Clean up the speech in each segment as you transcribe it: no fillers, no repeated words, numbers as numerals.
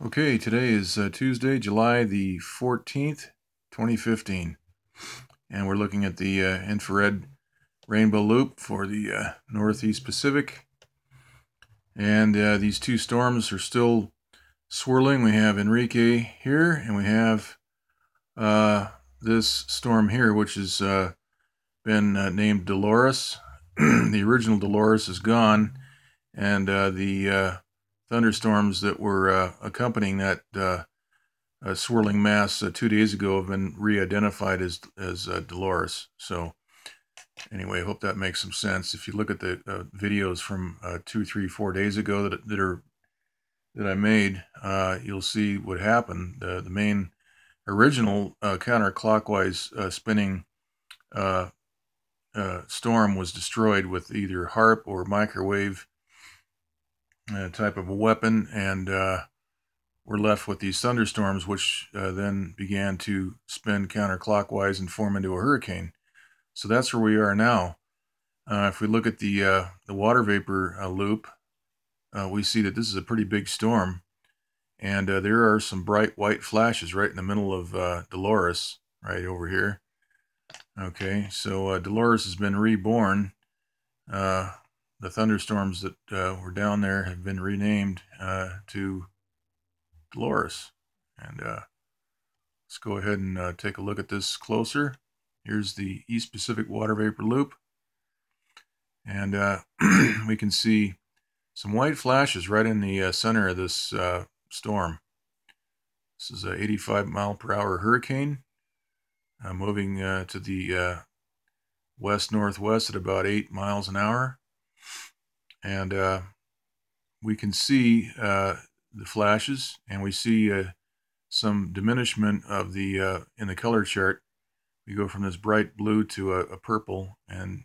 Okay, today is Tuesday, July the 14th, 2015, and we're looking at the infrared rainbow loop for the Northeast Pacific. And these two storms are still swirling. We have Enrique here, and we have this storm here, which has been named Dolores. The original Dolores is gone, and the thunderstorms that were accompanying that swirling mass 2 days ago have been re-identified as Dolores. So anyway, I hope that makes some sense. If you look at the videos from 2, 3, 4 days ago that I made, you'll see what happened. The main original counterclockwise spinning storm was destroyed with either HAARP or microwave type of a weapon, and we're left with these thunderstorms, which then began to spin counterclockwise and form into a hurricane. So that's where we are now. If we look at the water vapor loop, we see that this is a pretty big storm, and there are some bright white flashes right in the middle of Dolores, right over here. Okay, so Dolores has been reborn. The thunderstorms that were down there have been renamed to Dolores. And let's go ahead and take a look at this closer. Here's the East Pacific Water Vapor Loop. And we can see some white flashes right in the center of this storm. This is an 85-mile-per-hour hurricane moving to the west-northwest at about 8 miles an hour. And we can see the flashes, and we see some diminishment of the in the color chart. We go from this bright blue to a purple, and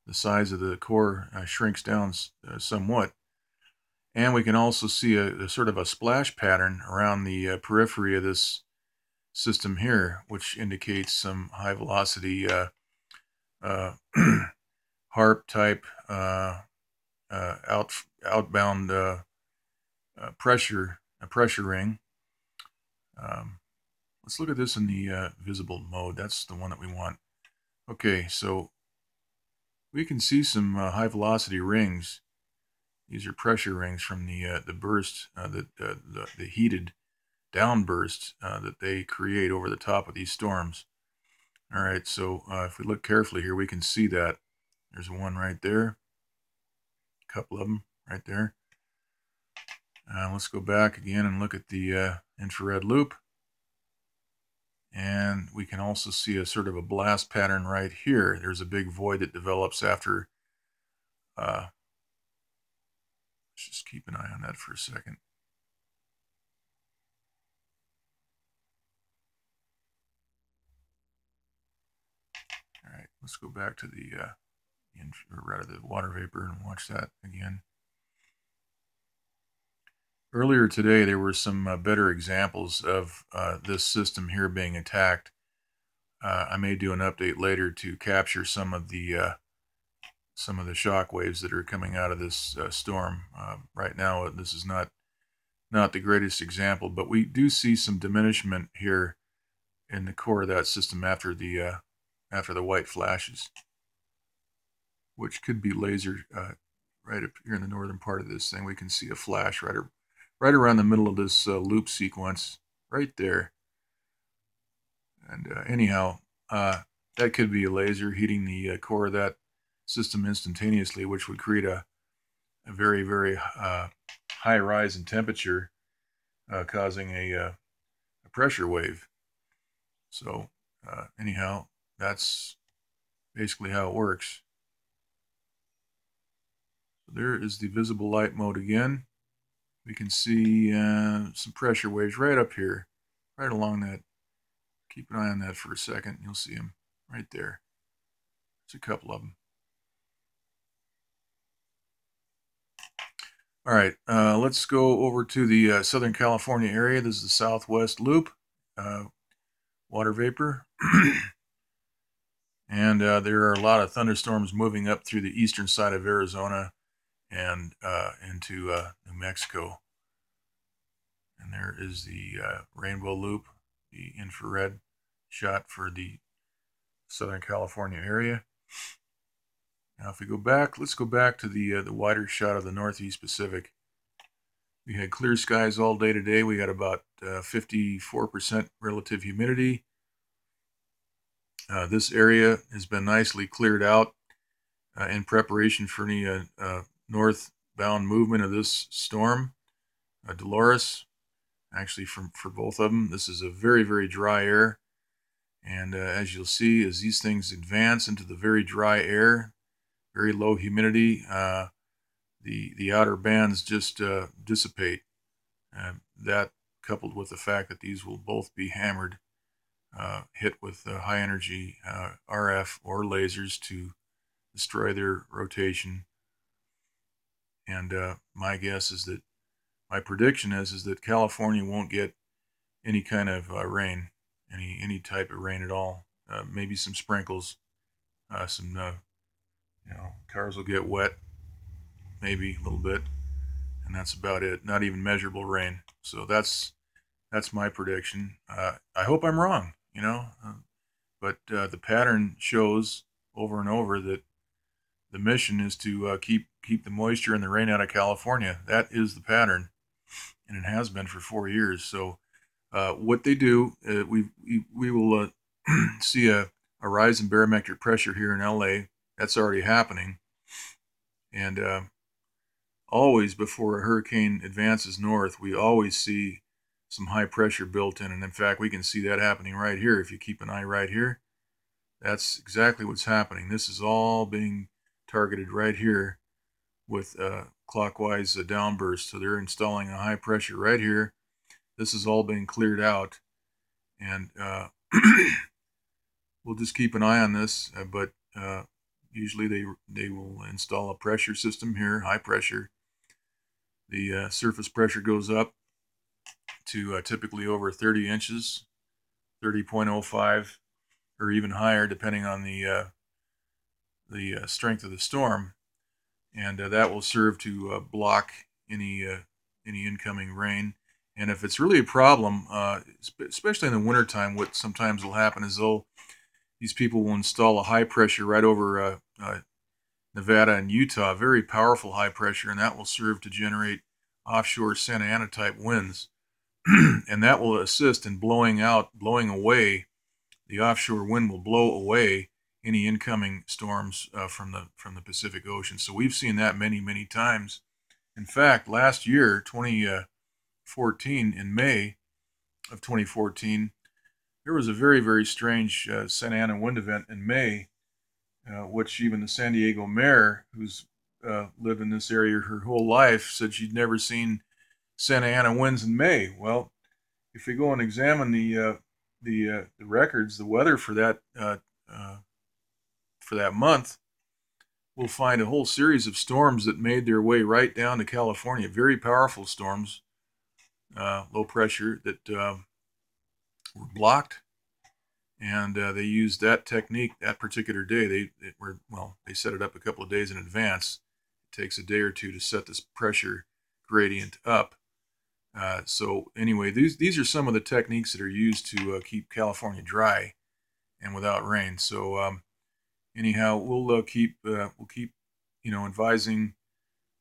the size of the core shrinks down somewhat. And we can also see a sort of a splash pattern around the periphery of this system here, which indicates some high velocity HAARP type outbound pressure ring. Let's look at this in the visible mode. That's the one that we want. Okay, so we can see some high velocity rings. These are pressure rings from the burst, the heated downburst that they create over the top of these storms. All right, so if we look carefully here, we can see that there's one right there. A couple of them right there. Let's go back again and look at the infrared loop. And we can also see a sort of a blast pattern right here. There's a big void that develops after. Let's just keep an eye on that for a second. All right, let's go back to the water vapor and watch that again. Earlier today, there were some better examples of this system here being attacked. I may do an update later to capture some of the shock waves that are coming out of this storm. Right now, this is not the greatest example, but we do see some diminishment here in the core of that system after the white flashes, which could be laser. Right up here in the northern part of this thing, we can see a flash right around the middle of this loop sequence, right there. And anyhow, that could be a laser heating the core of that system instantaneously, which would create a very, very high rise in temperature, causing a pressure wave. So anyhow, that's basically how it works. So there is the visible light mode again. We can see some pressure waves right up here, right along that. Keep an eye on that for a second. You'll see them right there. There's a couple of them. All right, let's go over to the Southern California area. This is the Southwest Loop, water vapor. And there are a lot of thunderstorms moving up through the eastern side of Arizona and into New Mexico. And there is the rainbow loop, the infrared shot for the Southern California area. Now if we go back, let's go back to the wider shot of the Northeast Pacific. We had clear skies all day today. We got about 54% relative humidity. This area has been nicely cleared out in preparation for any northbound movement of this storm, Dolores. Actually, for both of them, this is a very, very dry air. And as you'll see, as these things advance into the very dry air, very low humidity, the outer bands just dissipate. That coupled with the fact that these will both be hammered, hit with high energy RF or lasers to destroy their rotation. And my prediction is that California won't get any kind of rain, any type of rain at all. Maybe some sprinkles, cars will get wet, maybe a little bit, and that's about it. Not even measurable rain. So that's my prediction. I hope I'm wrong, but the pattern shows over and over that the mission is to keep the moisture and the rain out of California. That is the pattern, and it has been for 4 years. So what they do, we will see a rise in barometric pressure here in LA. That's already happening. And always before a hurricane advances north, we always see some high pressure built in. And in fact, we can see that happening right here. If you keep an eye right here, that's exactly what's happening. This is all being targeted right here with clockwise downburst. So they're installing a high pressure right here. This is all being cleared out. And we'll just keep an eye on this. But usually they will install a pressure system here, high pressure. The surface pressure goes up to typically over 30 inches, 30.05, or even higher, depending on the strength of the storm, and that will serve to block any incoming rain. And if it's really a problem, especially in the wintertime, what sometimes will happen is these people will install a high pressure right over Nevada and Utah, very powerful high pressure, and that will serve to generate offshore Santa Ana type winds. And that will assist in blowing away, the offshore wind will blow away any incoming storms from the Pacific Ocean. So we've seen that many, many times. In fact, last year, 2014, in May of 2014, there was a very, very strange Santa Ana wind event in May, which even the San Diego mayor, who's lived in this area her whole life, said she'd never seen Santa Ana winds in May. Well, if we go and examine the records, the weather for that month, we'll find a whole series of storms that made their way right down to California. Very powerful storms, low pressure that were blocked, and they used that technique that particular day. They set it up a couple of days in advance. It takes a day or two to set this pressure gradient up. So anyway, these are some of the techniques that are used to keep California dry and without rain. So anyhow, we'll keep advising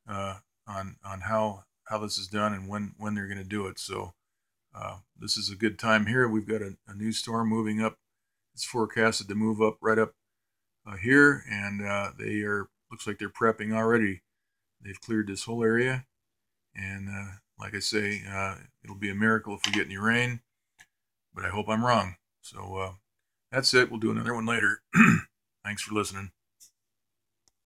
on how this is done and when they're going to do it. So this is a good time here. We've got a new storm moving up. It's forecasted to move up right up here, and looks like they're prepping already. They've cleared this whole area, and like I say, it'll be a miracle if we get any rain, but I hope I'm wrong. So that's it. We'll do another one later. Thanks for listening.